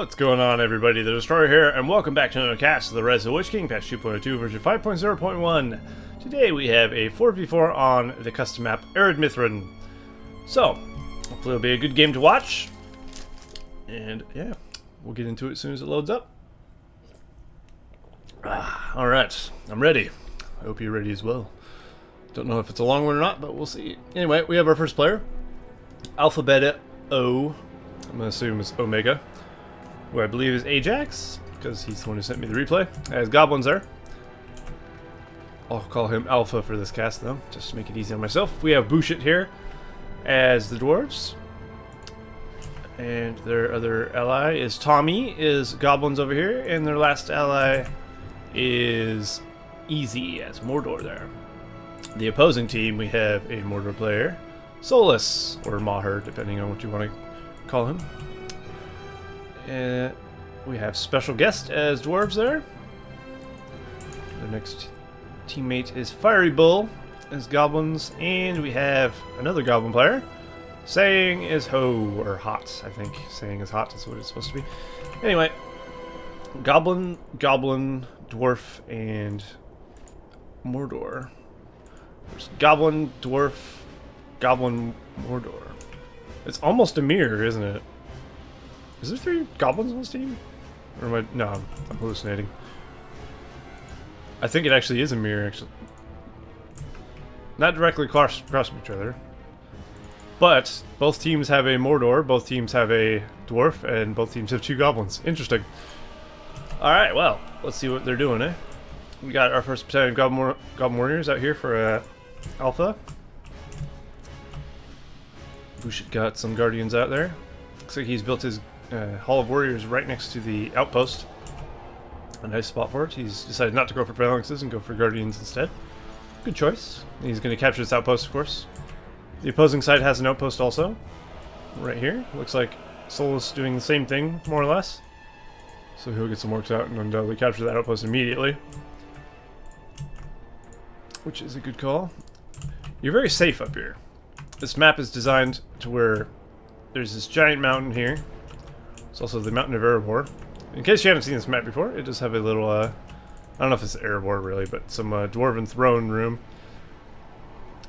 What's going on, everybody? The Destroyer here, and welcome back to another cast of the Res of the Witch King, patch 2.02, version 5.0.1. Today we have a 4v4 on the custom map, Ered Mithrin. So, hopefully it'll be a good game to watch. And yeah, we'll get into it as soon as it loads up. Alright, I'm ready. I hope you're ready as well. Don't know if it's a long one or not, but we'll see. Anyway, we have our first player, AlphaBetaO. I'm gonna assume it's Omega, who I believe is Ajax, because he's the one who sent me the replay. As Goblins there. I'll call him Alpha for this cast, though, just to make it easy on myself. We have Bushit here as the Dwarves. And their other ally is Tommy, is Goblins over here. And their last ally is Eazy as Mordor there. The opposing team, we have a Mordor player, Solas, or Maher, depending on what you want to call him. And we have special guest as Dwarves there. The next teammate is fierybull as Goblins, and we have another Goblin player, sayaingisHo, or hot. I think saying is hot is what it's supposed to be. Anyway, Goblin, Dwarf, and Mordor. There's Goblin, Dwarf, Goblin, Mordor. It's almost a mirror, isn't it? Is there 3 goblins on this team? Or am I... No, I'm hallucinating. I think it actually is a mirror, actually. Not directly across from each other. But both teams have a Mordor, both teams have a Dwarf, and both teams have 2 goblins. Interesting. Alright, well, let's see what they're doing, eh? We got our first battalion of Goblin Warriors out here for Alpha. Bushit got some Guardians out there. Looks like he's built his Hall of Warriors right next to the outpost. A nice spot for it. He's decided not to go for phalanxes and go for Guardians instead. Good choice. He's going to capture this outpost, of course. The opposing side has an outpost also. Right here. Looks like Solas doing the same thing, more or less. So he'll get some works out and undoubtedly capture that outpost immediately. Which is a good call. You're very safe up here. This map is designed to where there's this giant mountain here. It's also the Mountain of Erebor. In case you haven't seen this map before, it does have a little, I don't know if it's Erebor really, but some dwarven throne room.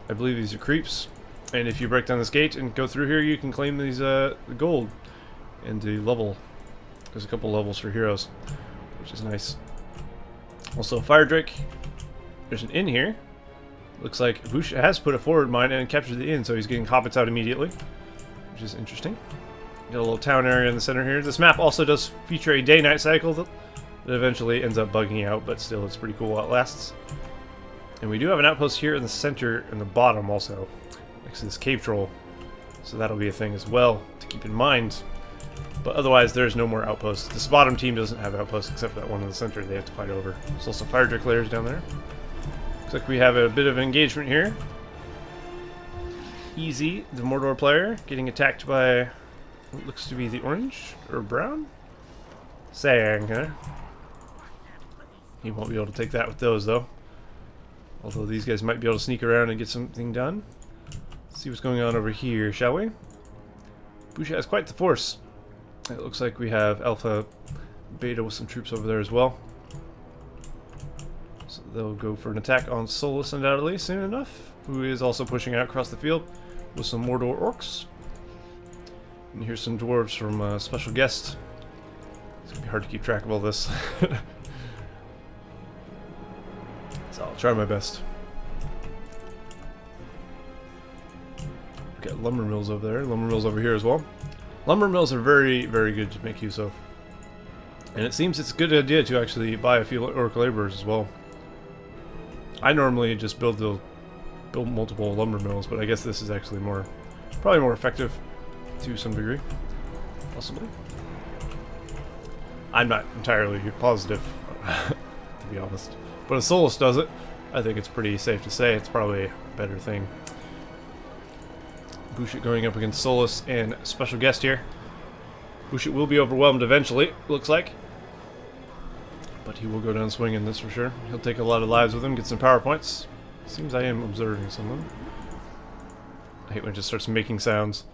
I believe these are creeps. And if you break down this gate and go through here, you can claim these the gold and the level. There's a couple levels for heroes, which is nice. Also, Fire Drake. There's an inn here. Looks like Bush has put a forward mine and captured the inn, so he's getting hobbits out immediately, which is interesting. Got a little town area in the center here. This map also does feature a day-night cycle that eventually ends up bugging out, but still it's pretty cool while it lasts. And we do have an outpost here in the center and the bottom also, next to this cave troll. So that'll be a thing as well to keep in mind. But otherwise, there's no more outposts. This bottom team doesn't have outposts except for that one in the center they have to fight over. There's also Fire Drake layers down there. Looks like we have a bit of engagement here. Eazy, the Mordor player, getting attacked by what looks to be the orange or brown? Sayang, huh? He won't be able to take that with those, though. Although these guys might be able to sneak around and get something done. Let's see what's going on over here, shall we? Bushit has quite the force. It looks like we have AlphaBetaO with some troops over there as well. So they'll go for an attack on Solas undoubtedly soon enough, who is also pushing out across the field with some Mordor orcs. And here's some dwarves from special guest. It's gonna be hard to keep track of all this. So I'll try my best. We've got lumber mills over there, lumber mills over here as well. Lumber mills are very, very good to make use of. And it seems it's a good idea to actually buy a few orc laborers as well. I normally just build multiple lumber mills, but I guess this is actually probably more effective to some degree, possibly. I'm not entirely positive, to be honest. But if Solas does it, I think it's pretty safe to say it's probably a better thing. Bushit going up against Solas and special guest here. Bushit will be overwhelmed eventually, looks like. But he will go down swinging, this for sure. He'll take a lot of lives with him, get some power points. Seems I am observing someone. I hate when it just starts making sounds.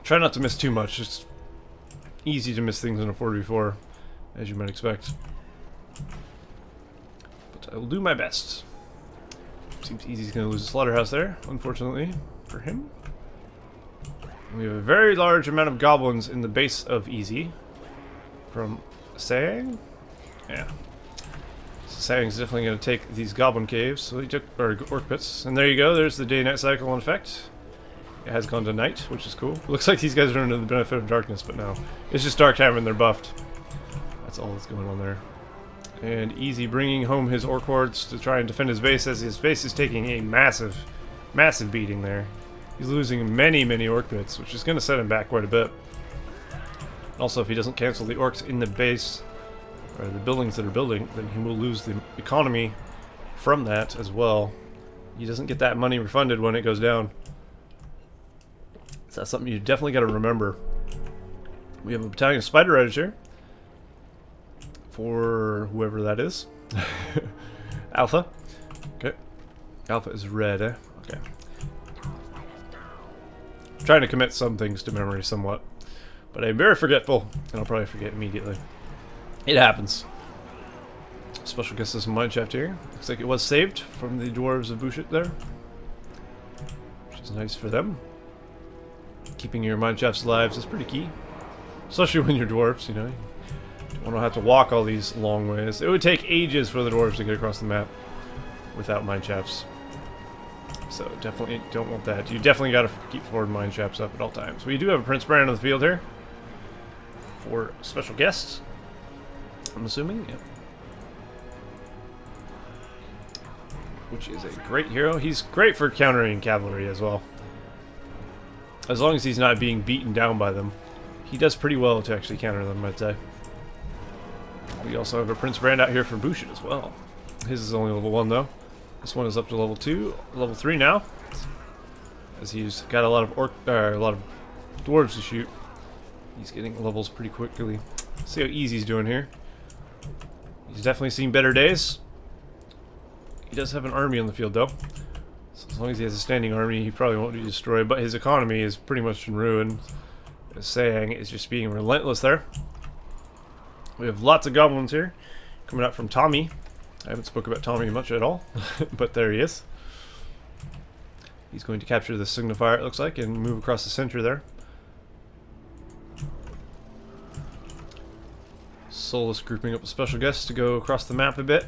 Try not to miss too much, just easy to miss things in a 4v4, as you might expect. But I will do my best. Seems Easy's going to lose the slaughterhouse there, unfortunately for him. We have a very large amount of goblins in the base of Eazy. From Sayang? Yeah. So Sayang's definitely going to take these goblin caves. So he took, or orc pits. And there you go, there's the day-night cycle in effect. It has gone to night, which is cool. Looks like these guys are under the benefit of darkness, but no. It's just dark time and they're buffed. That's all that's going on there. And Eazy bringing home his orc hordes to try and defend his base, as his base is taking a massive, massive beating there. He's losing many, many orc pits, which is going to set him back quite a bit. Also, if he doesn't cancel the orcs in the base, or the buildings that are building, then he will lose the economy from that as well. He doesn't get that money refunded when it goes down. So that's something you definitely got to remember. We have a battalion of spider riders here. For whoever that is. Alpha. Okay. Alpha is red, eh? Okay. I'm trying to commit some things to memory somewhat. But I'm very forgetful, and I'll probably forget immediately. It happens. Special guest has some mineshaft here. Looks like it was saved from the Dwarves of Bushit there. Which is nice for them. Keeping your mineshafts alive is pretty key. Especially when you're dwarves, you know. You don't have to walk all these long ways. It would take ages for the dwarves to get across the map without mineshafts. So definitely don't want that. You definitely got to keep forward mineshafts up at all times. We do have a Prince Brand on the field here for special guests. I'm assuming, yep. Which is a great hero. He's great for countering cavalry as well. As long as he's not being beaten down by them. He does pretty well to actually counter them, I'd say. We also have a Prince Brand out here for Bushit as well. His is only level 1 though. This one is up to level 2, level 3 now. As he's got a lot of dwarves to shoot. He's getting levels pretty quickly. See how Easy's doing here. He's definitely seen better days. He does have an army on the field though. So as long as he has a standing army, he probably won't be destroyed, but his economy is pretty much in ruin. Sayang is just being relentless there. We have lots of goblins here coming out from Tommy. I haven't spoken about Tommy much at all, but there he is. He's going to capture the signifier, it looks like, and move across the center there. Solas grouping up a special guest to go across the map a bit.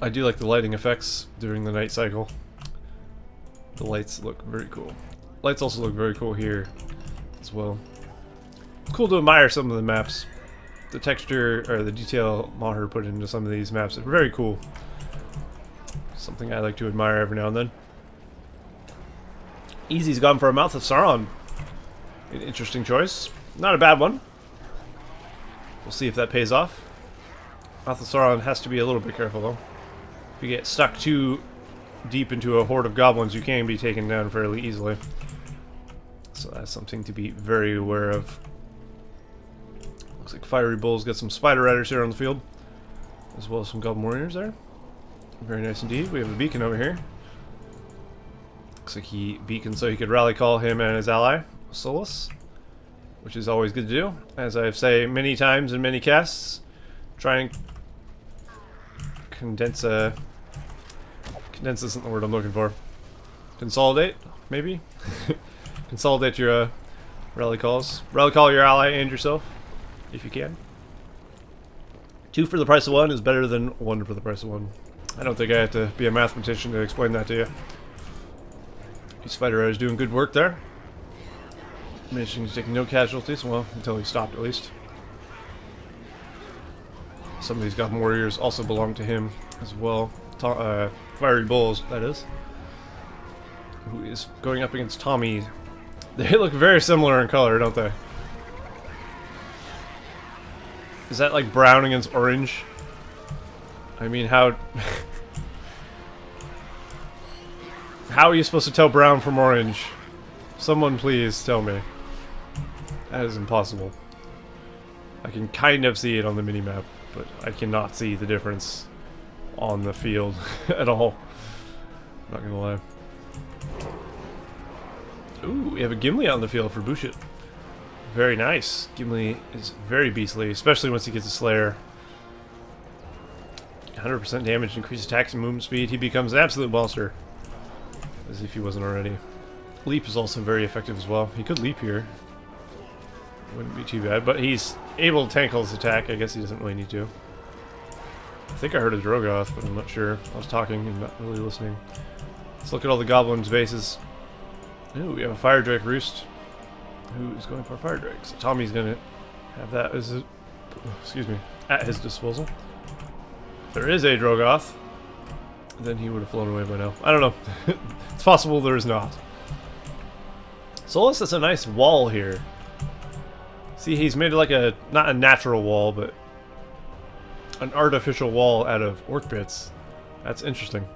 I do like the lighting effects during the night cycle. The lights look very cool. Lights also look very cool here as well. It's cool to admire some of the maps. The texture or the detail Maher put into some of these maps are very cool. Something I like to admire every now and then. Easy's gone for a Mouth of Sauron. An interesting choice. Not a bad one. We'll see if that pays off. Mouth of Sauron has to be a little bit careful though. If you get stuck too deep into a horde of goblins, you can be taken down fairly easily. So that's something to be very aware of. Looks like Fierybull's got some spider riders here on the field, as well as some goblin warriors there. Very nice indeed. We have a beacon over here. Looks like he beaconed so he could rally call him and his ally, Solas, which is always good to do. As I've said many times in many casts, try and condense isn't the word I'm looking for. Consolidate, maybe? Consolidate your rally calls. Rally call your ally and yourself, if you can. 2 for the price of 1 is better than 1 for the price of 1. I don't think I have to be a mathematician to explain that to you. These spider riders doing good work there. Managing to take no casualties, well, until he stopped at least. Some of these goblin warriors also belong to him as well. Fiery Bulls, that is. Who is going up against Tommy. They look very similar in color, don't they? Is that like brown against orange? I mean, how... How are you supposed to tell brown from orange? Someone please tell me. That is impossible. I can kind of see it on the minimap, but I cannot see the difference on the field at all. I'm not gonna lie. Ooh, we have a Gimli out in the field for bushit. Very nice. Gimli is very beastly, especially once he gets a Slayer. 100% damage, increased attacks and movement speed. He becomes an absolute monster. As if he wasn't already. Leap is also very effective as well. He could leap here. Wouldn't be too bad, but he's able to tank all his attack. I guess he doesn't really need to. I think I heard a Drogoth, but I'm not sure. I was talking and not really listening. Let's look at all the Goblins' bases. Ooh, we have a Fire Drake Roost. Who is going for a Fire Drake? So Tommy's going to have that as a, excuse me, at his disposal. If there is a Drogoth, then he would have flown away by now. I don't know. It's possible there is not. Solas has a nice wall here. See, he's made like a, not a natural wall, but an artificial wall out of orc bits. That's interesting,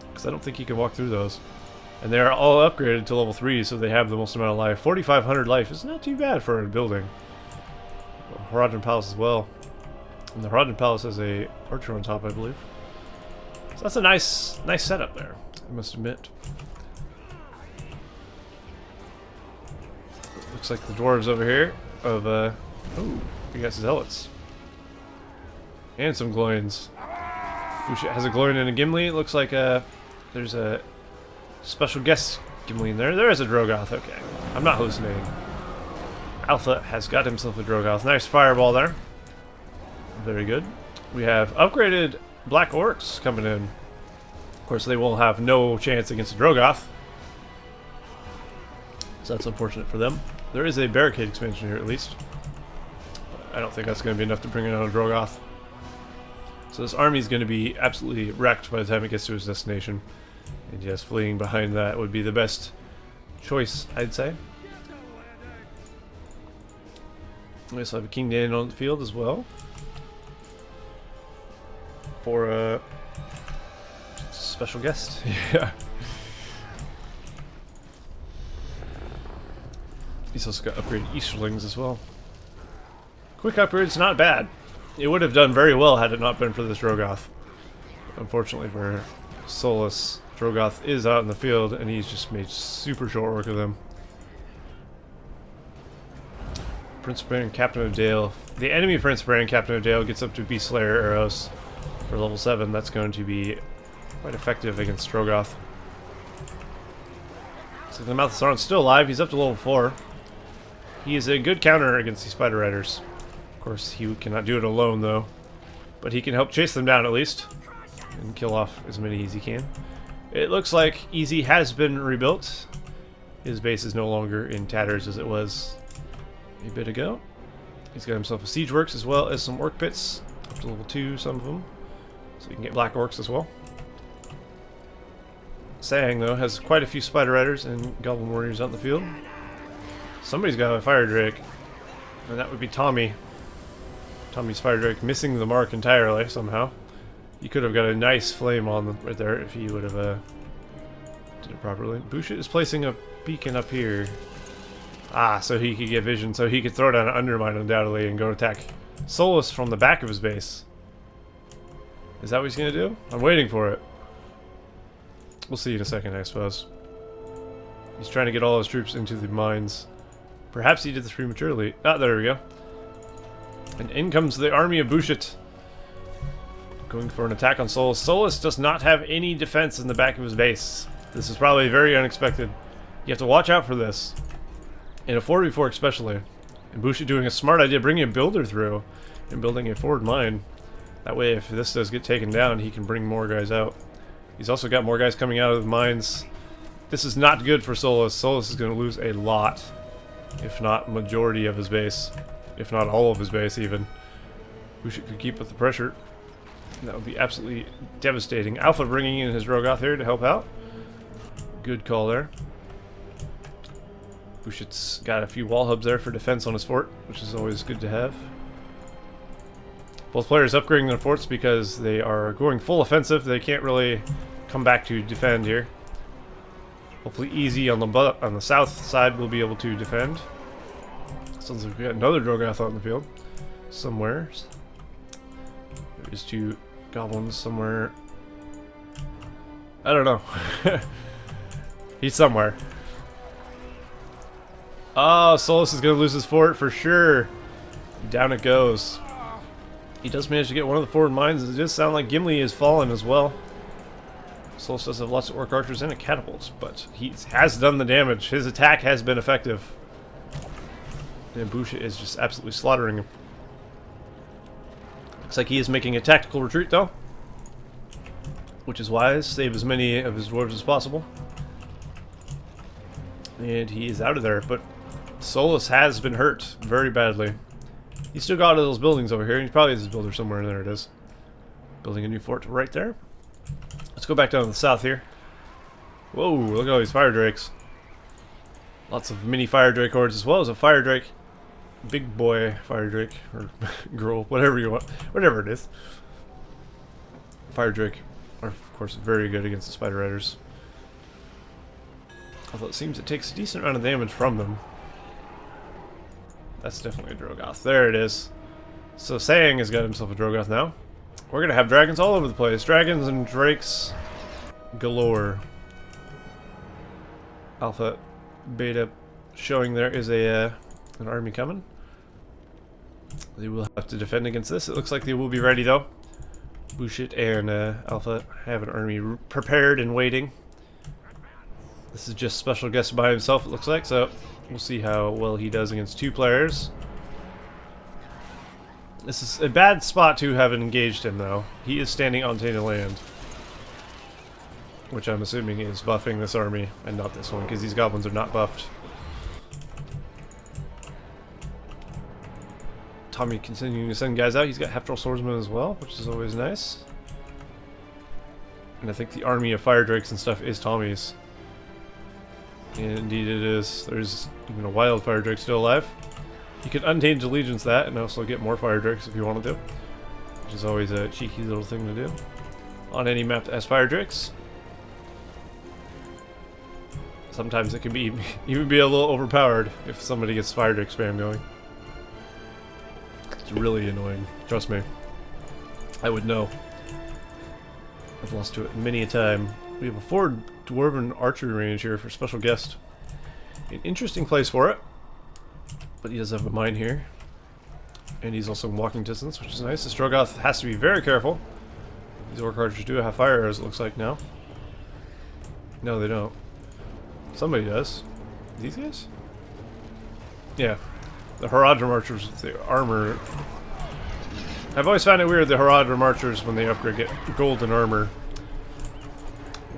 because I don't think you can walk through those. And they're all upgraded to level 3, so they have the most amount of life. 4,500 life is not too bad for a building. Horadrim Palace as well. And the Horadrim Palace has a archer on top, I believe. So that's a nice setup there, I must admit. Looks like the dwarves over here of, oh, we got zealots. And some Gloins. Bushit has a Gloin and a Gimli. It looks like there's a special guest Gimli in there. There is a Drogoth, okay. I'm not hallucinating. Alpha has got himself a Drogoth. Nice fireball there. Very good. We have upgraded Black Orcs coming in. Of course, they will have no chance against a Drogoth. So that's unfortunate for them. There is a barricade expansion here at least. But I don't think that's going to be enough to bring in a Drogoth. So this army is going to be absolutely wrecked by the time it gets to its destination. And yes, fleeing behind that would be the best choice, I'd say. We also have a King Daniel on the field as well. For a special guest. Yeah. He's also got upgraded Easterlings as well. Quick upgrades, not bad. It would have done very well had it not been for this Drogoth. Unfortunately for Solas, Drogoth is out in the field and he's just made super short work of them. Prince Baron, Captain of Dale. The enemy Prince Baron, Captain of Dale gets up to Beast Slayer arrows for level 7. That's going to be quite effective against Drogoth. So the Mouth of Sauron's still alive. He's up to level 4. He is a good counter against these Spider Riders. Of course, he cannot do it alone, though. But he can help chase them down, at least. And kill off as many as he can. It looks like Eazy has been rebuilt. His base is no longer in tatters as it was a bit ago. He's got himself a Siege Works as well as some Orc Pits. Up to level 2, some of them. So you can get Black Orcs as well. Sayang, though, has quite a few Spider Riders and Goblin Warriors out in the field. Somebody's got a Fire Drake. And that would be Tommy. Tommy's Fire Drake missing the mark entirely somehow. You could have got a nice flame on them right there if he would have did it properly. Bushit is placing a beacon up here. Ah, so he could get vision, so he could throw down an Undermine undoubtedly and go attack Solas from the back of his base. Is that what he's going to do? I'm waiting for it. We'll see in a second, I suppose. He's trying to get all his troops into the mines. Perhaps he did this prematurely. Ah, there we go. And in comes the army of Bushit. Going for an attack on Solas. Solas does not have any defense in the back of his base. This is probably very unexpected. You have to watch out for this. In a 4v4 especially. And Bushit doing a smart idea, bringing a builder through and building a forward mine. That way if this does get taken down, he can bring more guys out. He's also got more guys coming out of the mines. This is not good for Solas. Solas is going to lose a lot. If not majority of his base. If not all of his base even. Bushit could keep up the pressure. That would be absolutely devastating. Alpha bringing in his Drogoth here to help out. Good call there. Bushit's got a few wall hubs there for defense on his fort, which is always good to have. Both players upgrading their forts because they are going full offensive. They can't really come back to defend here. Hopefully Eazy on the south side will be able to defend. Sounds like we got another Drogoth out in the field. Somewhere. There is 2 goblins somewhere. I don't know. He's somewhere. Oh, Solas is going to lose his fort for sure. Down it goes. He does manage to get one of the forward mines. It does sound like Gimli is fallen as well. Solas does have lots of orc archers and a catapult, but he has done the damage. His attack has been effective. And bushit is just absolutely slaughtering him. Looks like he is making a tactical retreat though, which is wise. Save as many of his dwarves as possible. And he is out of there, but Solas has been hurt very badly. He's still got all those buildings over here. He probably has his builder somewhere, and there it is. Building a new fort right there. Let's go back down to the south here. Whoa, look at all these fire drakes. Lots of mini fire drake hordes as well as a fire drake. Big boy fire drake, or girl, whatever you want. Whatever it is. Fire drake are, of course, very good against the spider riders. Although it seems it takes a decent amount of damage from them. That's definitely a Drogoth. There it is. So Sayang has got himself a Drogoth now. We're going to have dragons all over the place. Dragons and drakes galore. Alpha Beta showing there is an army coming. They will have to defend against this. It looks like they will be ready though. Bushit and Alpha have an army prepared and waiting. This is just special guest by himself, it looks like, so we'll see how well he does against two players. This is a bad spot to have engaged him, though. He is standing on tainted land, which I'm assuming is buffing this army, and not this one, because these goblins are not buffed. Tommy continuing to send guys out. He's got half-troll swordsmen as well, which is always nice. And I think the army of fire drakes and stuff is Tommy's. And indeed it is. There's even a wild fire drake still alive. You could untaint allegiance that and also get more fire drakes if you wanted to, which is always a cheeky little thing to do on any map that has fire drakes. Sometimes it can be even be a little overpowered if somebody gets fire drake spam going. It's really annoying. Trust me. I would know. I've lost to it many a time. We have a forward dwarven archery range here for special guest. An interesting place for it. But he does have a mine here. And he's also in walking distance, which is nice. The Strogoth has to be very careful. These orc archers do have fire arrows, it looks like now. No, they don't. Somebody does. These guys? Yeah. The Haradrim archers with the armor. I've always found it weird, the Haradrim archers, when they upgrade, get golden armor.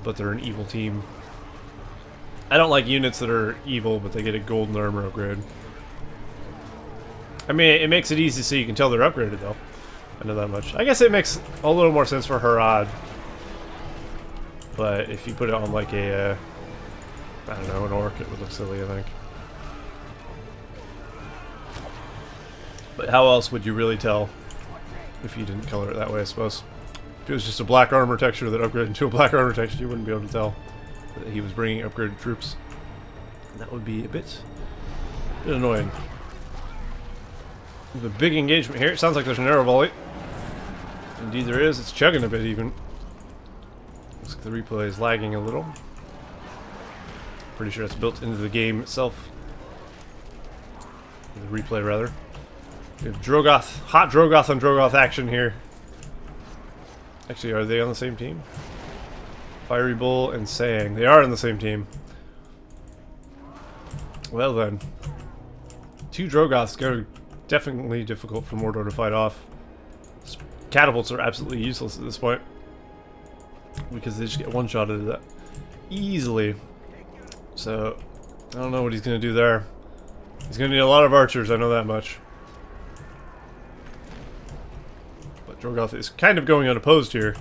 But they're an evil team. I don't like units that are evil, but they get a golden armor upgrade. I mean, it makes it easy so you can tell they're upgraded, though. I know that much. I guess it makes a little more sense for Harad. But if you put it on like a, I don't know, an orc, it would look silly, I think. But how else would you really tell if you didn't color it that way, I suppose? If it was just a black armor texture that upgraded into a black armor texture, you wouldn't be able to tell that he was bringing upgraded troops. That would be a bit annoying. We have a big engagement here. It sounds like there's an arrow volley. Indeed there is. It's chugging a bit even. Looks like the replay is lagging a little. Pretty sure it's built into the game itself. The replay, rather. We have Drogoth, hot Drogoth on Drogoth action here. Actually, are they on the same team? Fierybull and Sayang. They are on the same team. Well then. Two Drogoths go definitely difficult for Mordor to fight off. Catapults are absolutely useless at this point, because they just get one-shotted at that easily. So, I don't know what he's going to do there. He's going to need a lot of archers, I know that much. But Drogoth is kind of going unopposed here,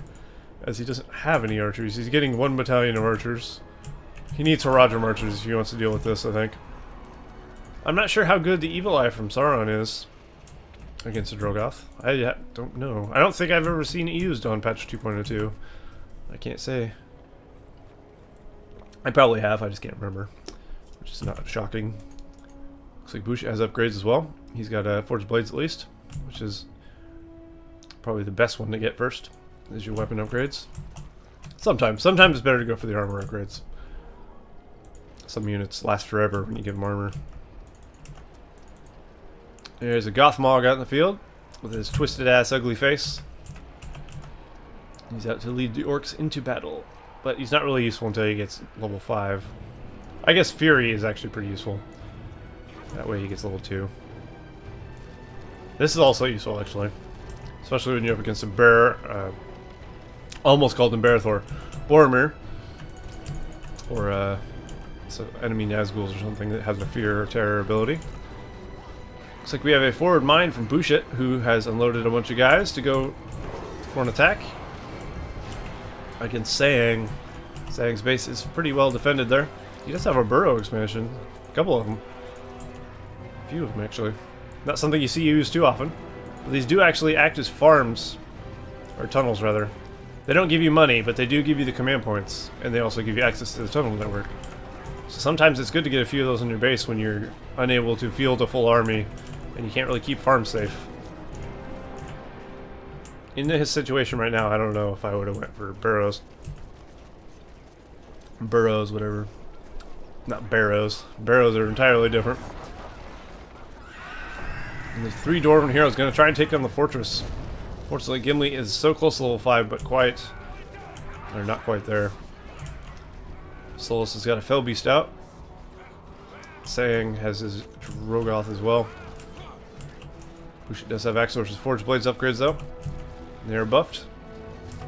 as he doesn't have any archers. He's getting one battalion of archers. He needs Haradrim archers if he wants to deal with this, I think. I'm not sure how good the Evil Eye from Sauron is against a Drogoth. I don't know. I don't think I've ever seen it used on patch 2.02. I can't say. I probably have, I just can't remember. Which is not shocking. Looks like Bush has upgrades as well. He's got Forged Blades at least, which is probably the best one to get first, is your weapon upgrades. Sometimes it's better to go for the armor upgrades. Some units last forever when you give them armor. There's a Gothmog out in the field with his twisted ass ugly face. He's out to lead the orcs into battle, but he's not really useful until he gets level 5. I guess Fury is actually pretty useful. That way he gets level 2. This is also useful actually, especially when you're up against a bear. Almost called him Barathor, Boromir, or so enemy Nazguls or something that has a fear or terror ability. Looks like we have a forward mine from Bushit, who has unloaded a bunch of guys to go for an attack against Sayang. Sayang's base is pretty well defended there. He does have a burrow expansion, a couple of them, a few of them actually. Not something you see used too often, but these do actually act as farms, or tunnels rather. They don't give you money, but they do give you the command points, and they also give you access to the tunnel network. So sometimes it's good to get a few of those on your base when you're unable to field a full army, and you can't really keep farms safe. In his situation right now, I don't know if I would have went for burrows. Burrows, whatever. Not barrows. Barrows are entirely different. And the 3 Dwarven heroes going to try and take on the fortress. Fortunately, Gimli is so close to level 5, but quite... or not quite there. Solas has got a Fell Beast out. Sayang has his Rogoth as well. Bushit does have Axe Source's Forge Blades upgrades though. They are buffed,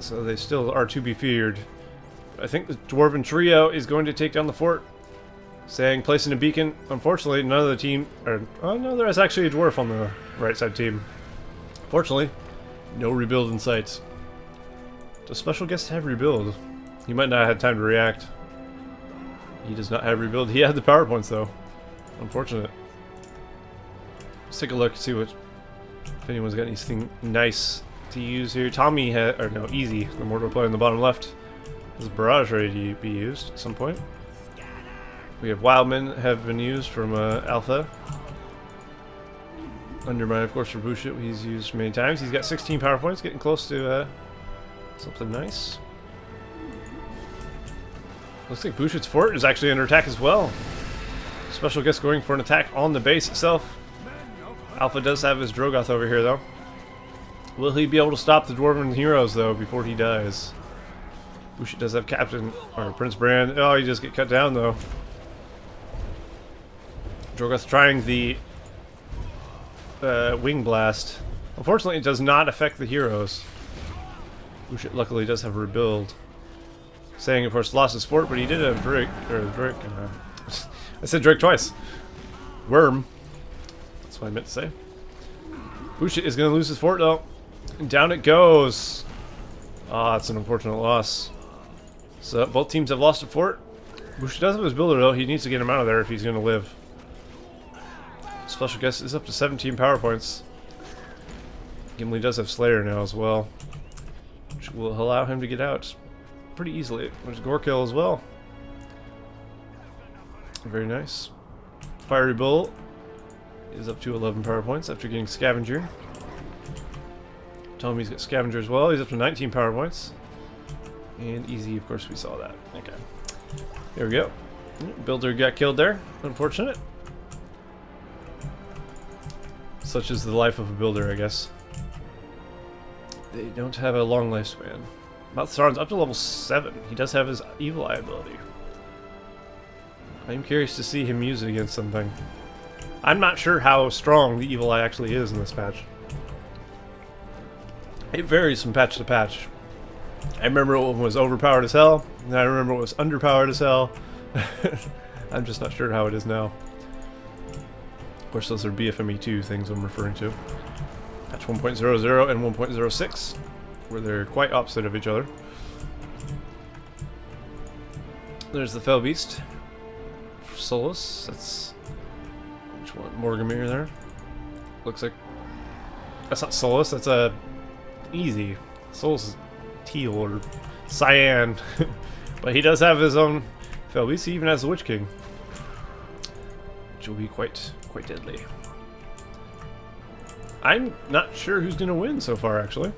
so they still are to be feared. I think the Dwarven trio is going to take down the fort. Sayang placing a beacon. Unfortunately, none of the team... oh no, there is actually a dwarf on the right side team. Fortunately, no rebuild in sight. Does Special Guest have rebuild? He might not have had time to react. He does not have rebuild. He had the power points though. Unfortunate. Let's take a look and see what... if anyone's got anything nice to use here. Tommy had... or no, Eazy, the Mordor player in the bottom left, has Barrage ready to be used at some point. We have Wildmen have been used from Alpha. Undermine, of course, for Bushit, he's used many times. He's got 16 power points, getting close to something nice. Looks like Bushit's fort is actually under attack as well. Special Guest going for an attack on the base itself. Alpha does have his Drogoth over here, though. Will he be able to stop the Dwarven heroes, though, before he dies? Bushit does have Captain, or Prince Brand. Oh, he just get cut down, though. Drogoth trying the Wing Blast. Unfortunately, it does not affect the heroes. Bushit luckily does have a rebuild. Saying, of course, lost his fort, but he did have Drake, or Drake. I said Drake twice. Worm. That's what I meant to say. Bushit is going to lose his fort, though. And down it goes. Ah, that's an unfortunate loss. So both teams have lost a fort. Bushit does have his builder, though. He needs to get him out of there if he's going to live. Special Guest is up to 17 power points. Gimli does have Slayer now as well, which will allow him to get out pretty easily. There's Gorkill as well. Very nice. Fierybull is up to 11 power points after getting Scavenger. Tommy's got Scavenger as well. He's up to 19 power points. And Eazy, of course, we saw that. Okay. There we go. Builder got killed there. Unfortunate. Such is the life of a builder, I guess. They don't have a long lifespan. Maltharon's up to level 7. He does have his Evil Eye ability. I'm curious to see him use it against something. I'm not sure how strong the Evil Eye actually is in this patch. It varies from patch to patch. I remember it was overpowered as hell, and I remember it was underpowered as hell. I'm just not sure how it is now. Of course, those are BFME2 things I'm referring to. Patch 1.00 and 1.06, where they're quite opposite of each other. There's the Fell Beast. Solas, that's... which one? Morgamir there. Looks like... that's not Solas, that's a... Eazy. Solas is teal or cyan. But he does have his own Fell Beast. He even has the Witch King, which will be quite deadly. I'm not sure who's going to win so far, actually.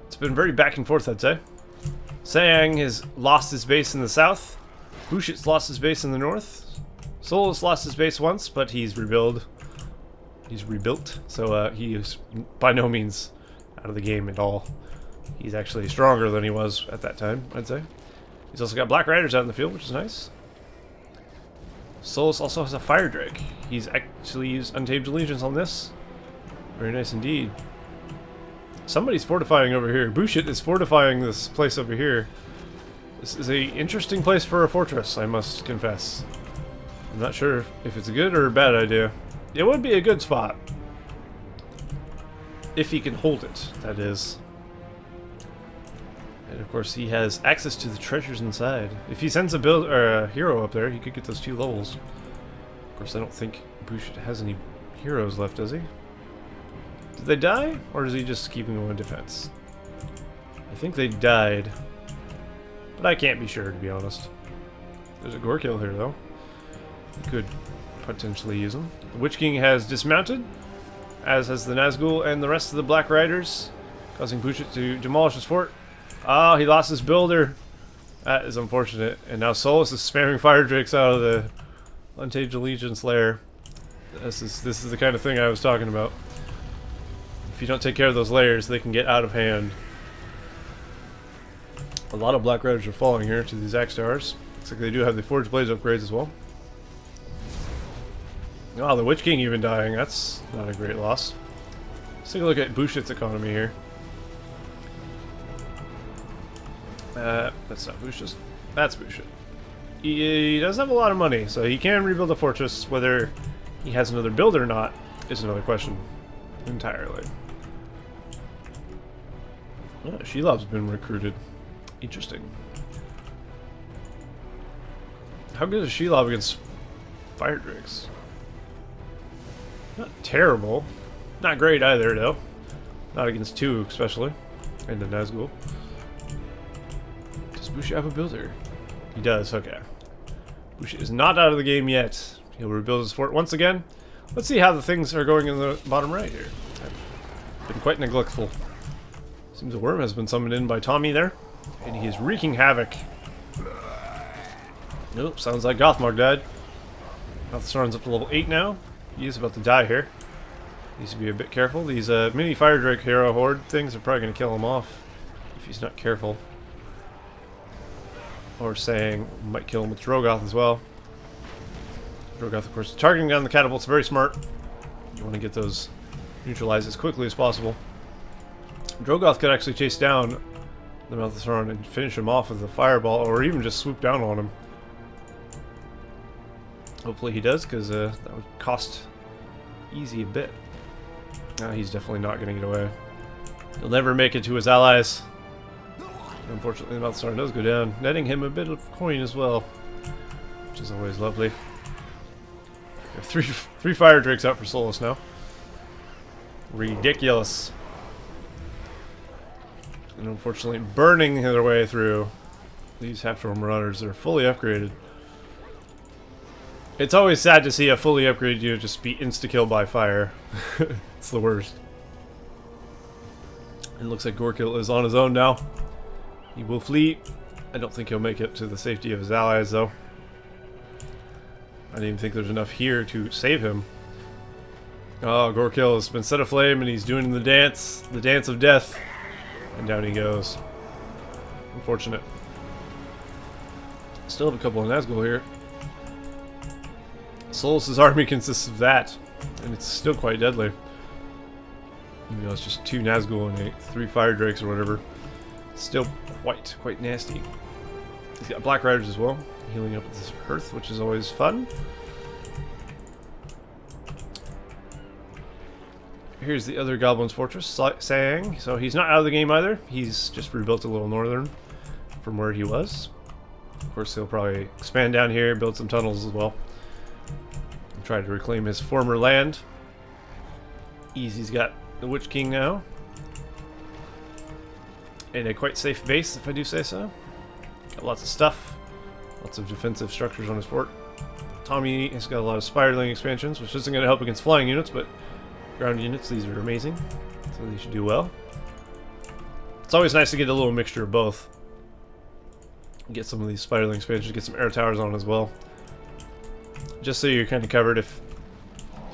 It's been very back and forth, I'd say. Sayang has lost his base in the south. Bushit's lost his base in the north. Solas lost his base once, but he's rebuilt. He's rebuilt, so he is by no means out of the game at all. He's actually stronger than he was at that time, I'd say. He's also got Black Riders out in the field, which is nice. Solas also has a Fire Drake. He's actually used Untamed Allegiance on this. Very nice indeed. Somebody's fortifying over here. Bushit is fortifying this place over here. This is a interesting place for a fortress, I must confess. I'm not sure if it's a good or a bad idea. It would be a good spot. If he can hold it, that is. And of course he has access to the treasures inside. If he sends a build or a hero up there, he could get those 2 levels. Of course I don't think Bushit has any heroes left, does he? Did they die? Or is he just keeping them in defense? I think they died. But I can't be sure, to be honest. There's a Gorkill here, though. You could potentially use him. The Witch King has dismounted, as has the Nazgul and the rest of the Black Riders, causing Bushit to demolish his fort. Oh, he lost his builder. That is unfortunate. And now Solas is spamming Fire Drakes out of the Untamed Allegiance lair. This is the kind of thing I was talking about. If you don't take care of those layers, they can get out of hand. A lot of Black Riders are falling here to these Axe Towers. Looks like they do have the Forged Blades upgrades as well. Oh, the Witch King even dying. That's not a great loss. Let's take a look at Bushit's economy here. That's not Bushit. That's Bushit. He does have a lot of money, so he can rebuild a fortress. Whether he has another build or not is another question entirely. Oh, Shelob's been recruited. Interesting. How good is Shelob against Fire Drakes? Not terrible. Not great either, though. Not against 2, especially. And the Nazgul. Does Bushit have a builder? He does, okay. Bushit is not out of the game yet. He'll rebuild his fort once again. Let's see how the things are going in the bottom right here. I've been quite neglectful. Seems a worm has been summoned in by Tommy there. And he is wreaking havoc. Nope, sounds like Gothmog died. Malthasar's up to level 8 now. He is about to die here. Needs to be a bit careful. These mini Fire Drake hero horde things are probably going to kill him off if he's not careful. Or saying might kill him with Drogoth as well. Drogoth, of course, targeting down the catapults, very smart. You want to get those neutralized as quickly as possible. Drogoth could actually chase down the Malthasar and finish him off with a fireball, or even just swoop down on him. Hopefully he does, because that would cost Eazy a bit. No, he's definitely not going to get away. He'll never make it to his allies. Unfortunately, the Malthasar does go down, netting him a bit of coin as well, which is always lovely. We have three Fire Drakes out for Solas now. Ridiculous. And unfortunately, burning their way through these Half-Dwarf Marauders that are fully upgraded. It's always sad to see a fully upgraded unit just be insta-killed by fire. It's the worst. It looks like Gorkill is on his own now. He will flee. I don't think he'll make it to the safety of his allies, though. I don't even think there's enough here to save him. Oh, Gorkill has been set aflame and he's doing the dance of death. And down he goes. Unfortunate. Still have a couple of Nazgul here. Solas' army consists of that, and it's still quite deadly. You know, it's just 2 Nazgul and 3 Fire Drakes or whatever. Still quite nasty. He's got Black Riders as well, healing up with this Hearth, which is always fun. Here's the other Goblins fortress, Sayang. So he's not out of the game either. He's just rebuilt a little northern from where he was. Of course, he'll probably expand down here, build some tunnels as well. And try to reclaim his former land. Eazy's got the Witch King now. And a quite safe base, if I do say so. Got lots of stuff. Lots of defensive structures on his fort. Tommy has got a lot of Spiderling expansions, which isn't going to help against flying units, but ground units, these are amazing. So they should do well. It's always nice to get a little mixture of both. Get some of these Spiderling expansions, get some air towers on as well. Just so you're kind of covered if...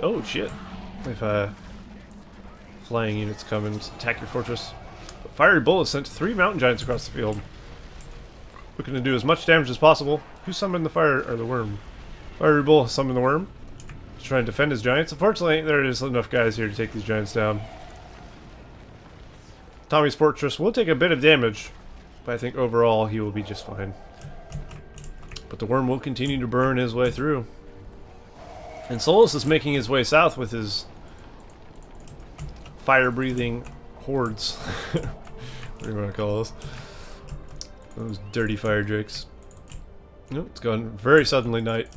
Oh, shit. if flying units come and attack your fortress. But fierybull has sent 3 mountain giants across the field, looking to do as much damage as possible. Who summoned the fire or the worm? Fierybull has summoned the worm to try and defend his giants. Unfortunately, there is enough guys here to take these giants down. Tommy's fortress will take a bit of damage, but I think overall he will be just fine. But the worm will continue to burn his way through. And Solas is making his way south with his fire-breathing hordes. What do you want to call those? Those dirty fire drakes. Nope, it's gone very suddenly night.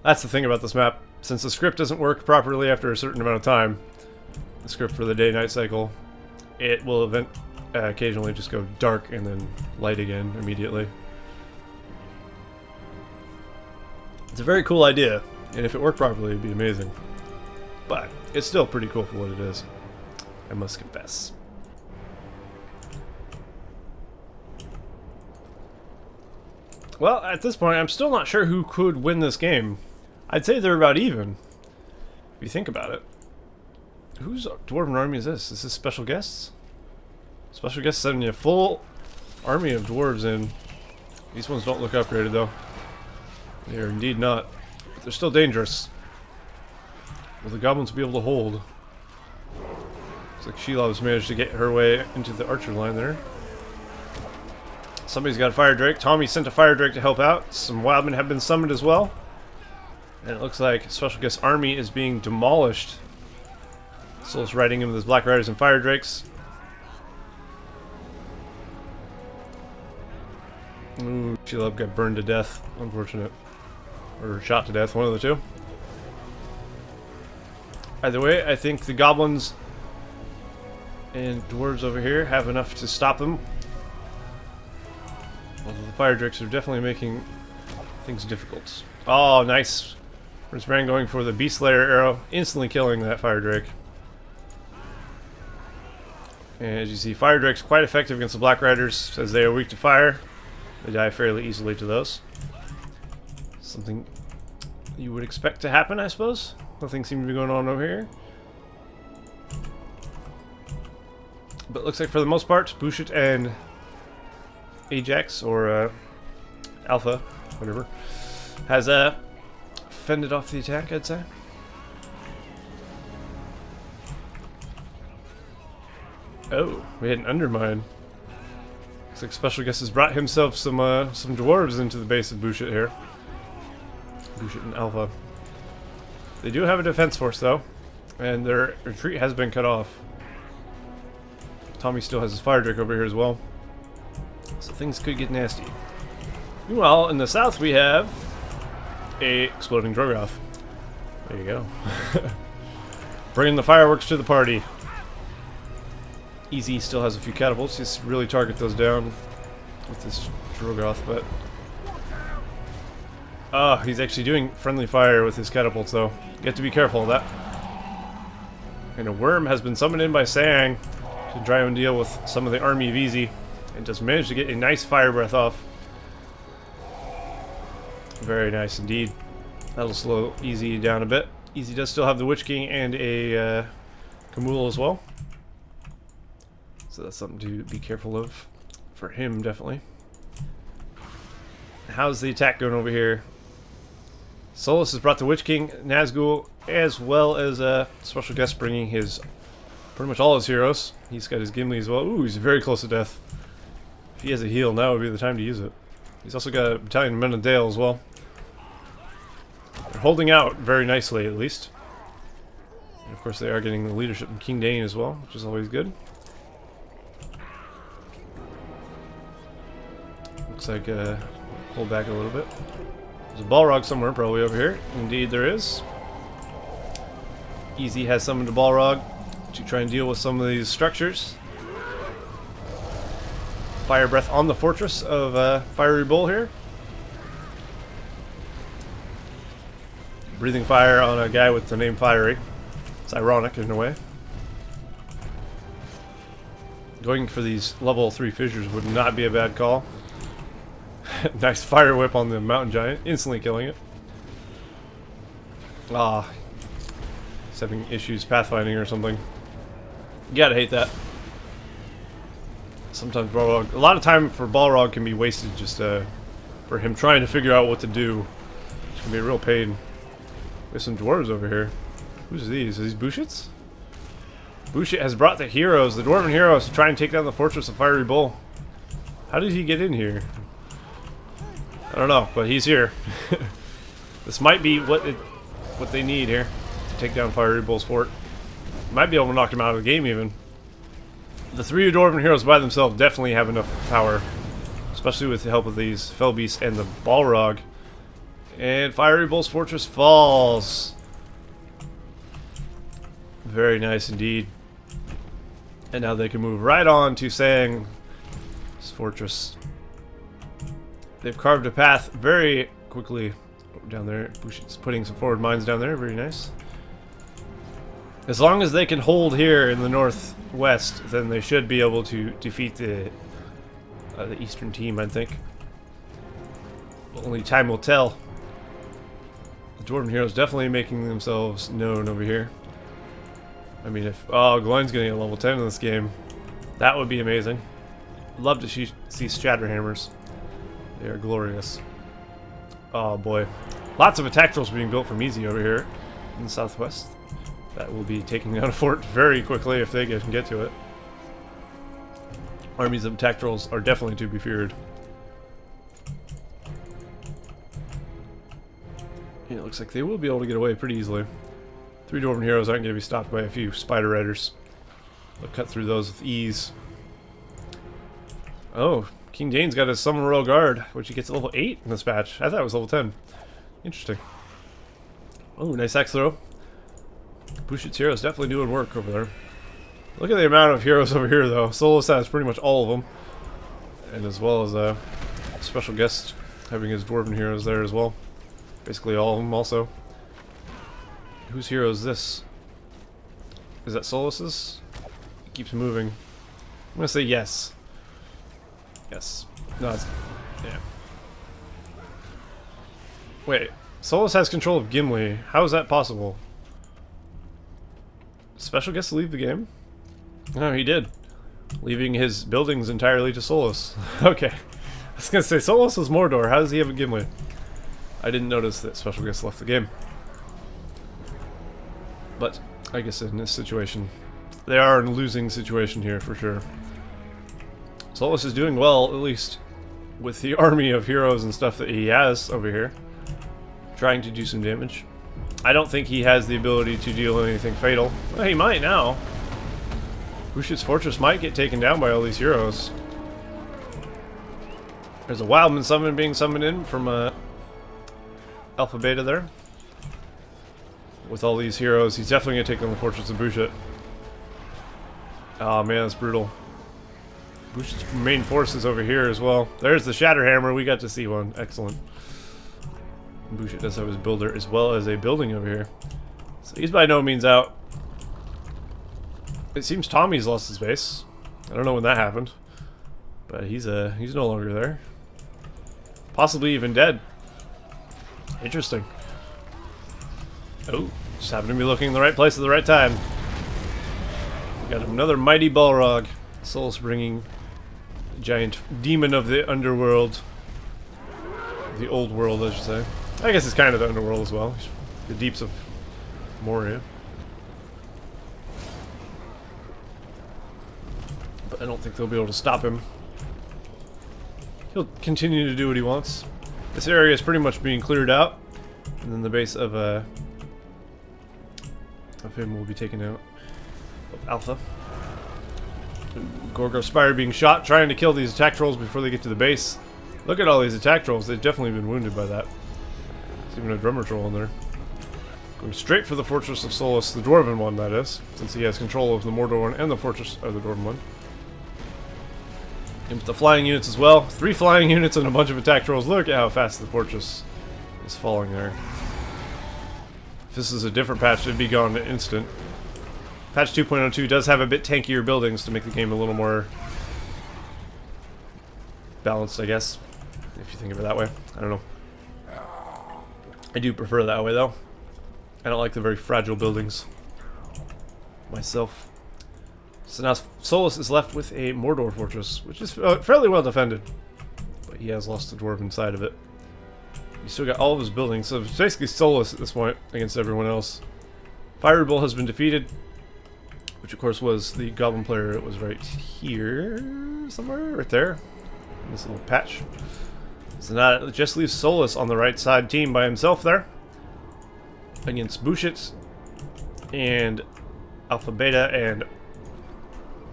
That's the thing about this map. Since the script doesn't work properly after a certain amount of time, the script for the day-night cycle, it will occasionally just go dark and then light again immediately. It's a very cool idea, and if it worked properly, it'd be amazing. But it's still pretty cool for what it is, I must confess. Well, at this point, I'm still not sure who could win this game. I'd say they're about even, if you think about it. Whose dwarven army is this? Is this special guests? Special guests sending a full army of dwarves in. These ones don't look upgraded, though. They are indeed not. But they're still dangerous. Will the goblins be able to hold? Looks like Shelob's managed to get her way into the archer line there. Somebody's got a fire drake. Tommy sent a fire drake to help out. Some wildmen have been summoned as well. And it looks like Special Guest army is being demolished. Soul's riding in with his black riders and fire drakes. Ooh, Shelob got burned to death. Unfortunate. Or shot to death, one of the two. Either way, I think the goblins and dwarves over here have enough to stop them. Although the fire drakes are definitely making things difficult. Oh, nice. Prince Bran going for the Beast Slayer arrow, instantly killing that fire drake. And as you see, fire drake's quite effective against the black riders, as they are weak to fire. They die fairly easily to those. Something you would expect to happen, I suppose. Nothing seems to be going on over here. But it looks like for the most part, Bushit and Ajax, or Alpha, whatever, has fended off the attack, I'd say. Oh, we had an undermine. Looks like Special Guest has brought himself some dwarves into the base of Bushit here. Bushit and Alpha. They do have a defense force though, and their retreat has been cut off. Tommy still has his fire drake over here as well, so things could get nasty. Meanwhile, in the south we have a exploding Drogoth. There you go. Bringing the fireworks to the party. Eazy still has a few catapults. Just really target those down with this Drogoth, but he's actually doing friendly fire with his catapults, though. You have to be careful of that. And a worm has been summoned in by Sayang to try and deal with some of the army of Eazy, and just managed to get a nice fire breath off. Very nice indeed. That'll slow Eazy down a bit. Eazy does still have the Witch King and a Kamul as well. So that's something to be careful of for him, definitely. How's the attack going over here? Solas has brought the Witch King, Nazgul, as well as Special Guest bringing his pretty much all his heroes. He's got his Gimli as well. Ooh, he's very close to death. If he has a heal, now would be the time to use it. He's also got a battalion of Men of Dale as well. They're holding out very nicely, at least. And of course, they are getting the leadership from King Dane as well, which is always good. Looks like pull back a little bit. There's a Balrog somewhere, probably over here. Indeed, there is. Eazy has summoned a Balrog to try and deal with some of these structures. Fire breath on the fortress of fierybull here. Breathing fire on a guy with the name Fiery. It's ironic in a way. Going for these level 3 fissures would not be a bad call. Nice fire whip on the mountain giant, instantly killing it. Ah, He's having issues pathfinding or something. You gotta hate that. Sometimes Balrog, a lot of time for Balrog can be wasted just for him trying to figure out what to do. It's gonna be a real pain. There's some dwarves over here. Who's these? Are these bushits? Bushit has brought the heroes, the dwarven heroes, to try and take down the fortress of Fiery Bull. How did he get in here? I don't know, but he's here. This might be what they need here to take down Fiery Bull's fort. Might be able to knock him out of the game even. The three dwarven heroes by themselves definitely have enough power, especially with the help of these fell beasts and the Balrog. And Fiery Bull's fortress falls. Very nice indeed. And now they can move right on to Sayaingis's fortress. They've carved a path very quickly down there. Bushit's putting some forward mines down there. Very nice. As long as they can hold here in the northwest, then they should be able to defeat the eastern team, I think. Only time will tell. The dwarven heroes definitely making themselves known over here. I mean, if Glenn's getting a level 10 in this game, that would be amazing. Love to see Shatterhammers. They are glorious. Oh boy, lots of attack trolls being built from Eazy over here in the southwest. That will be taking down a fort very quickly if they can get to it. Armies of attack trolls are definitely to be feared. Yeah, it looks like they will be able to get away pretty easily. Three dwarven heroes aren't going to be stopped by a few spider riders. They'll cut through those with ease. Oh, King Dane's got his Summon Royal Guard, which he gets at level 8 in this patch. I thought it was level 10. Interesting. Oh, nice axe throw. Bushit's heroes definitely doing work over there. Look at the amount of heroes over here, though. Solas has pretty much all of them. And as well as a special guest having his dwarven heroes there as well. Basically all of them also. Whose hero is this? Is that Solas's? It keeps moving. I'm gonna say yes. Yes. No, it's... yeah. Wait. Solas has control of Gimli. How is that possible? Special guest to leave the game? No, he did. Leaving his buildings entirely to Solas. Okay. I was gonna say, Solas is Mordor. How does he have a Gimli? I didn't notice that special guest left the game. But, I guess in this situation, they are in a losing situation here for sure. Solas is doing well, at least, with the army of heroes and stuff that he has over here. Trying to do some damage. I don't think he has the ability to deal anything fatal. Well, he might now. Bushit's fortress might get taken down by all these heroes. There's a Wildman summon being summoned in from AlphaBeta there. With all these heroes, he's definitely going to take on the fortress of Bushit. Oh man, that's brutal. Bushit's main force is over here as well. There's the Shatterhammer, we got to see one. Excellent. Bushit does have his builder as well as a building over here. So he's by no means out. It seems Tommy's lost his base. I don't know when that happened. But he's no longer there. Possibly even dead. Interesting. Oh, just happened to be looking in the right place at the right time. We got another mighty Balrog. Solas bringing the giant demon of the underworld. The old world, I should say. I guess it's kind of the underworld as well. The deeps of Moria. But I don't think they'll be able to stop him. He'll continue to do what he wants. This area is pretty much being cleared out. And then the base of him will be taken out. Of Alpha. Gorgo Spire being shot, trying to kill these attack trolls before they get to the base. Look at all these attack trolls. They've definitely been wounded by that. There's even a drummer troll in there. Going straight for the Fortress of Solas, the Dwarven one, that is, since he has control of the Mordor one and the Fortress of the Dwarven one. And with the flying units as well. 3 flying units and a bunch of attack trolls. Look at how fast the fortress is falling there. If this is a different patch, it'd be gone in an instant. Patch 2.02 does have a bit tankier buildings to make the game a little more balanced, I guess. If you think of it that way. I don't know. I do prefer it that way, though. I don't like the very fragile buildings. myself. So now Solas is left with a Mordor fortress, which is fairly well defended. But he has lost the dwarven side of it. He's still got all of his buildings, so it's basically Solas at this point against everyone else. Fierybull has been defeated, which of course was the goblin player. It was right here, somewhere, right there, in this little patch. So now it just leaves Solas on the right side team by himself there, against bushit and AlphaBeta and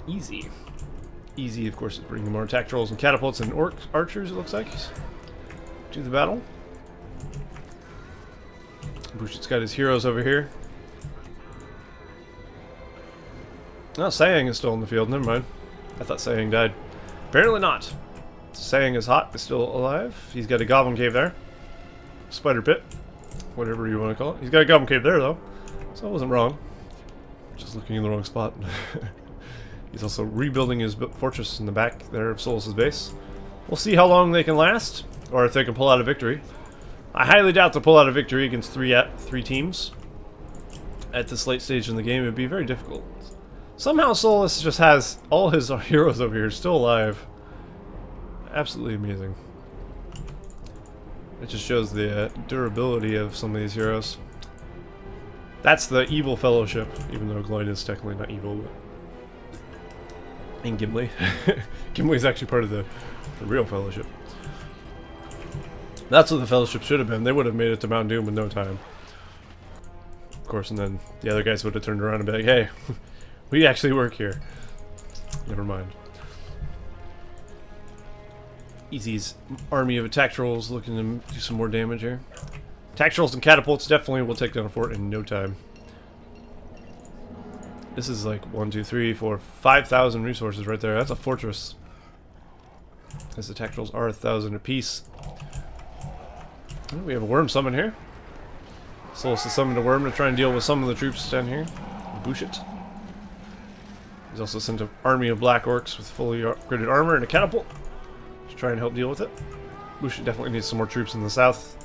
Eazy. Eazy, of course, is bringing more attack trolls and catapults and archers, it looks like, to the battle. Bushit's got his heroes over here. Oh, Sayang is still in the field. Never mind. I thought Sayang died. Apparently not. Sayang is hot. Is still alive. He's got a goblin cave there. Spider pit. Whatever you want to call it. He's got a goblin cave there, though. So I wasn't wrong. Just looking in the wrong spot. He's also rebuilding his fortress in the back there of Solas' base. We'll see how long they can last, or if they can pull out a victory. I highly doubt they'll pull out a victory against three teams. At this late stage in the game, it would be very difficult. Somehow Solas just has all his heroes over here still alive. Absolutely amazing. It just shows the durability of some of these heroes. That's the evil fellowship, even though Gloin is technically not evil, but... And Gimli. Gimli is actually part of the real fellowship. That's what the fellowship should have been. They would have made it to Mount Doom in no time. Of course, and then the other guys would have turned around and be like, hey, we actually work here. Never mind. Eazy's army of attack trolls looking to do some more damage here. Attack trolls and catapults definitely will take down a fort in no time. This is like 1, 2, 3, 4, 5,000 resources right there. That's a fortress. These attack trolls are 1,000 apiece. Oh, we have a worm summon here. Solas has summoned a worm to try and deal with some of the troops down here. Bushit. He's also sent an army of black orcs with fully upgraded armor and a catapult to try and help deal with it. Bushit definitely needs some more troops in the south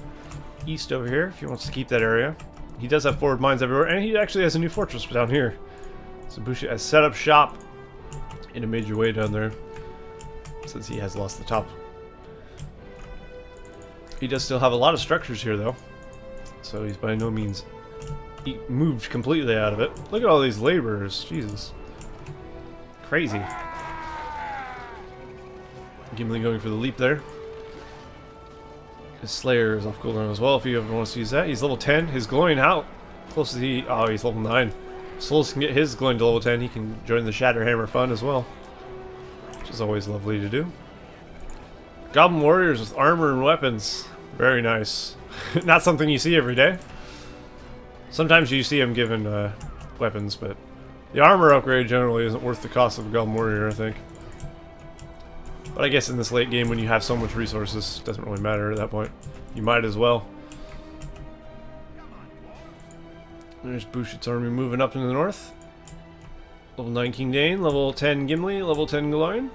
east over here if he wants to keep that area. He does have forward mines everywhere, and he actually has a new fortress down here. So Bushit has set up shop in a major way down there, since he has lost the top. He does still have a lot of structures here, though, so he's by no means moved completely out of it. Look at all these laborers, Jesus. Crazy. Gimli going for the leap there. His Slayer is off cooldown as well, if you ever want to use that. He's level 10. His glowing out. Close to the... Oh, he's level 9. Solas can get his glowing to level 10. He can join the Shatterhammer fun as well, which is always lovely to do. Goblin warriors with armor and weapons. Very nice. Not something you see every day. Sometimes you see them given weapons, but the armor upgrade generally isn't worth the cost of a Goblin warrior, I think. But I guess in this late game when you have so much resources, it doesn't really matter at that point. You might as well. There's Bushit's army moving up in the north. Level 9 King Dane, level 10 Gimli, level 10 Gloin.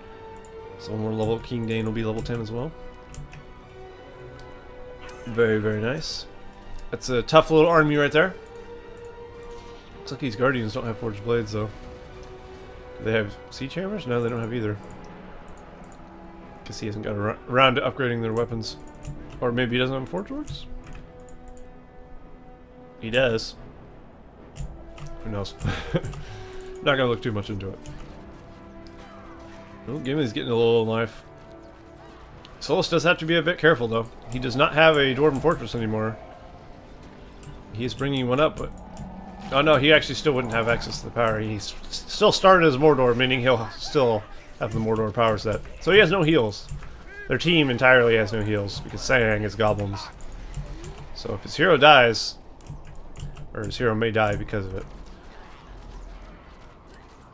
So one more level King Dane will be level 10 as well. Very, very nice. That's a tough little army right there. Looks like these Guardians don't have forged blades though. Do they have siege hammers? No, they don't have either. Because he hasn't got around to upgrading their weapons. Or maybe he doesn't have forge swords? He does. Who knows? Not gonna look too much into it. Oh, Gimli's getting a little life. Solas does have to be a bit careful though. He does not have a Dwarven fortress anymore. He is bringing one up, but... Oh no, he actually still wouldn't have access to the power. He's still started as Mordor, meaning he'll still have the Mordor power set. So he has no heals. Their team entirely has no heals, because Sayang is goblins. So if his hero dies, or his hero may die because of it.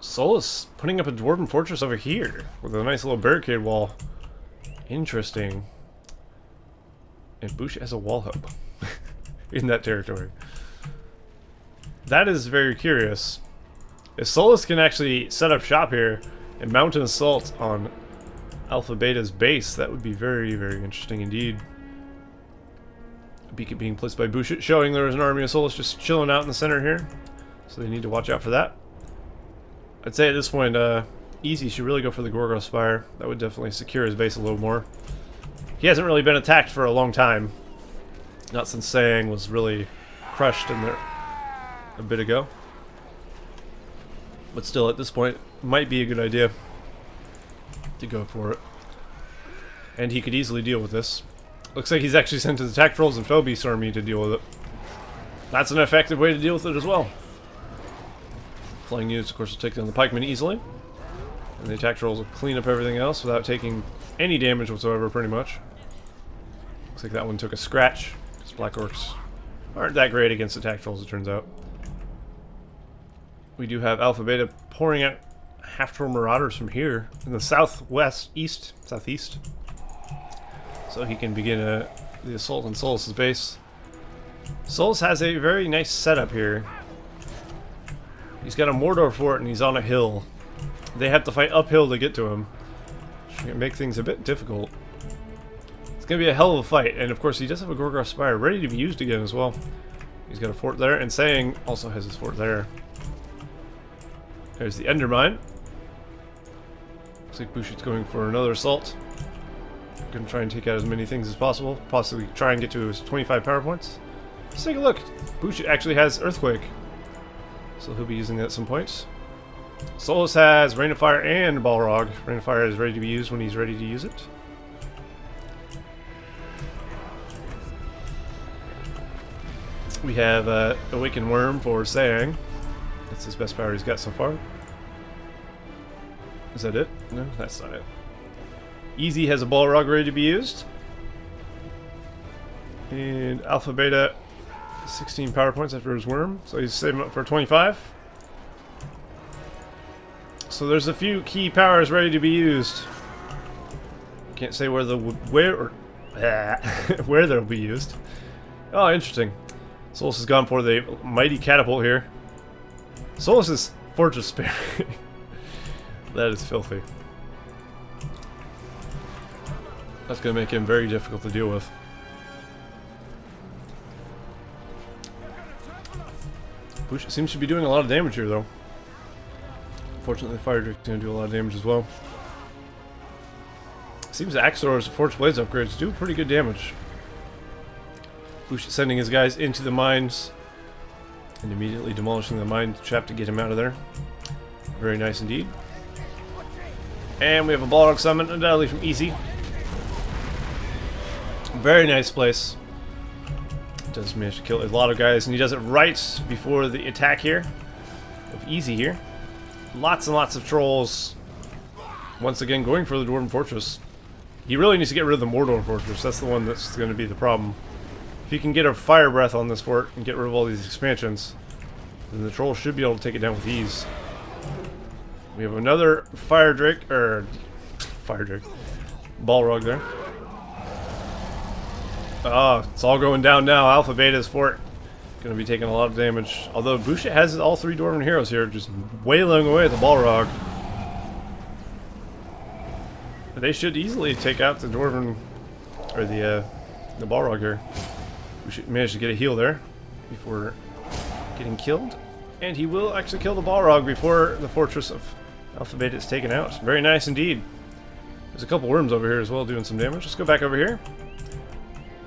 Solas putting up a Dwarven fortress over here, with a nice little barricade wall. Interesting. And Bushit has a wall hub in that territory. That is very curious. If Solas can actually set up shop here and mount an assault on AlphaBeta's base, that would be very, very interesting indeed. A beacon being placed by Bushit, showing there is an army of Solas just chilling out in the center here. So they need to watch out for that. I'd say at this point, Eazy should really go for the Gorgo Spire. That would definitely secure his base a little more. He hasn't really been attacked for a long time. Not since Sayang was really crushed in there a bit ago. But still, at this point, might be a good idea to go for it. And he could easily deal with this. Looks like he's actually sent his attack trolls and Phobos army to deal with it. That's an effective way to deal with it as well. Flying units, of course, will take down the pikemen easily. And the attack trolls will clean up everything else without taking any damage whatsoever, pretty much. Looks like that one took a scratch, because Black Orcs aren't that great against attack trolls, it turns out. We do have AlphaBeta pouring out half-troll marauders from here, in the southeast. So he can begin the assault on Solas' base. Solas has a very nice setup here. He's got a Mordor fort and he's on a hill. They have to fight uphill to get to him, which can make things a bit difficult. It's going to be a hell of a fight, and of course he does have a Gorgoroth Spire ready to be used again as well. He's got a fort there, and Sayang also has his fort there. There's the Endermine. Looks like bushit's going for another assault. Going to try and take out as many things as possible, possibly try and get to his 25 power points. Let's take a look. Bushit actually has Earthquake, so he'll be using that at some points. Solas has Rain of Fire and Balrog. Rain of Fire is ready to be used when he's ready to use it. We have Awakened Worm for Sayang. That's his best power he's got so far. Is that it? No, that's not it. Eazy has a Balrog ready to be used. And AlphaBeta, 16 power points after his worm, so he's saving up for 25. So there's a few key powers ready to be used. Can't say where where they'll be used. Oh, interesting. Solas has gone for the mighty catapult here. Solas is fortress sparing. That is filthy. That's going to make him very difficult to deal with. Bushit seems to be doing a lot of damage here, though. Fortunately, the Fire Drake's going to do a lot of damage as well. Seems Axor's Forge Blades upgrades do pretty good damage. Bushit sending his guys into the mines and immediately demolishing the mine trap to get him out of there. Very nice indeed. And we have a Balrog summon, undoubtedly from Eazy. Very nice place. Does manage to kill a lot of guys, and he does it right before the attack here of Eazy here. Lots and lots of trolls. Once again, going for the Dwarven Fortress. He really needs to get rid of the Mordor Fortress. That's the one that's going to be the problem. If he can get a Fire Breath on this fort and get rid of all these expansions, then the trolls should be able to take it down with ease. We have another Fire Drake, Balrog there. Ah, it's all going down now. AlphaBeta's fort going to be taking a lot of damage. Although Bushit has all three Dwarven heroes here, just wailing away at the Balrog. They should easily take out the Dwarven, or the Balrog here. Bushit managed to get a heal there before getting killed. And he will actually kill the Balrog before the fortress of AlphaBeta is taken out. Very nice indeed. There's a couple worms over here as well doing some damage. Let's go back over here.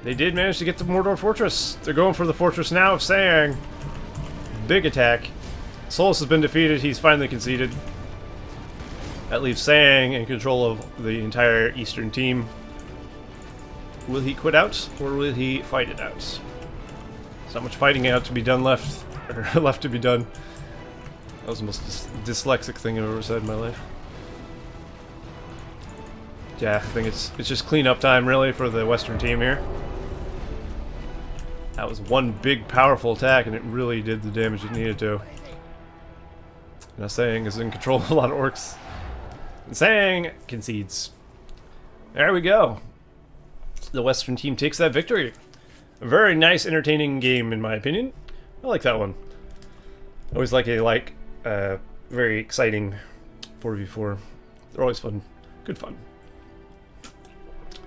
They did manage to get the Mordor Fortress. They're going for the Fortress now of Sayang. Big attack. Solas has been defeated. He's finally conceded. That leaves Sayang in control of the entire eastern team. Will he quit out, or will he fight it out? There's not much fighting out to be done left, or left to be done. That was the most dyslexic thing I've ever said in my life. Yeah, I think it's just cleanup time really for the western team here. That was one big powerful attack, and it really did the damage it needed to. Now Sayang is in control of a lot of orcs. And Sayang concedes. There we go. The western team takes that victory. A very nice, entertaining game, in my opinion. I like that one. I always like a very exciting 4v4. They're always fun. Good fun.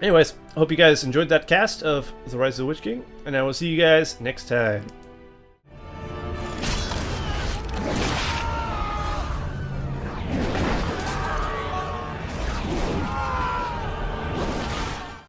Anyways, I hope you guys enjoyed that cast of The Rise of the Witch King, and I will see you guys next time.